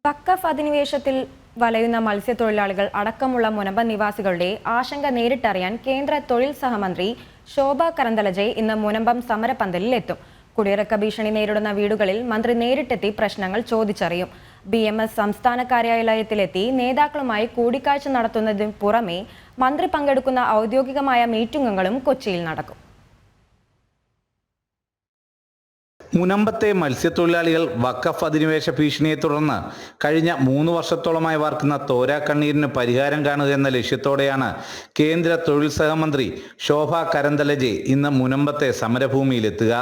വഖഫ് അധിനിവേശത്തിൽ വലയുന്ന മത്സ്യത്തൊഴിലാളികൾ അടക്കമുള്ള മുനമ്പം നിവാസികളുടെ ആശങ്ക നേരിട്ടറിയാൻ കേന്ദ്ര തൊഴിൽ സഹമന്ത്രി ശോഭ കരന്തലജെ ഇന്ന് മുനമ്പം സമരപന്തലിൽ എത്തും. കുടിയിറക്ക ഭീഷണി നേരിടുന്ന വീടുകളിൽ മന്ത്രി നേരിട്ടെത്തി പ്രശ്നങ്ങൾ ചോദിച്ചറിയും. BMS സംസ്ഥാന കാര്യാലയത്തിലെത്തി നേതാക്കളുമായി കൂടിക്കാഴ്ച നടത്തുന്നതിന് പുറമെ മന്ത്രി പങ്കെടുക്കുന്ന ഔദ്യോഗികമായ മീറ്റിംഗുകളും കൊച്ചിയിൽ നടക്കും. മുനമ്പത്തെ മത്സ്യത്തൊഴിലാളികൾ വഖഫ് അധിനിവേശ ഭീഷണിയെ തുടർന്ന് കഴിഞ്ഞ 3 വർഷത്തോളമായി വാർക്കുന്ന തോരാക്കണ്ണീരിന് പരിഹാരം കാണുക എന്ന ലക്ഷ്യത്തോടെയാണ് കേന്ദ്ര തൊഴിൽ സഹമന്ത്രി ശോഭ കരന്തലജെ ഇന്ന് മുനമ്പത്തെ സമരഭൂമിയിലെത്തുക.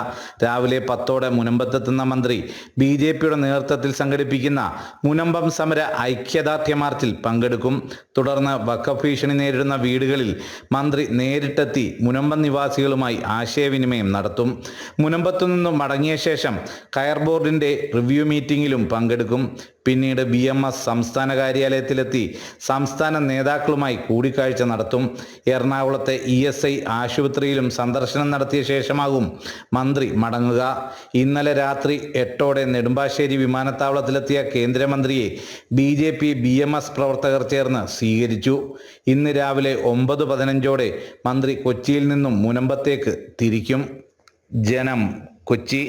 രാവിലെ 10ഓടെ മുനമ്പത്തെത്തുന്ന മന്ത്രി BJPയുടെ നേതൃത്വത്തിൽ സംഘടിപ്പിക്കുന്ന മുനമ്പം സമര ഐക്യദാർഢ്യ മാർച്ചിൽ പങ്കെടുക്കും. തുടർന്ന് വഖഫ് ഭീഷണി നേരിടുന്ന വീടുകളിൽ മന്ത്രി നേരിട്ടെത്തി മുനമ്പം നിവാസികളുമായി ആശയവിനിമയം നടത്തും. മുനമ്പത്തു നിന്നും മടങ്ങിയ ശേഷം കയർ ബോർഡിന്റെ റിവ്യൂ മീറ്റിംഗിലും പങ്കെടുക്കും. പിന്നീട് BMS സംസ്ഥാന കാര്യാലയത്തിലെത്തി സംസ്ഥാന നേതാക്കളുമായി കൂടിക്കാഴ്ച നടത്തും. എറണാകുളത്തെ ESI ആശുപത്രിയിലും സന്ദർശനം നടത്തിയ ശേഷമാകും മന്ത്രി മടങ്ങുക. ഇന്നലെ രാത്രി 8ഓടെ നെടുമ്പാശ്ശേരി വിമാനത്താവളത്തിലെത്തിയ കേന്ദ്രമന്ത്രിയെ BJP BMS പ്രവർത്തകർ ചേർന്ന് സ്വീകരിച്ചു. ഇന്ന് രാവിലെ 9:15ഓടെ മന്ത്രി കൊച്ചിയിൽ നിന്നും മുനമ്പത്തേക്ക് തിരിക്കും. ജനം, കൊച്ചി.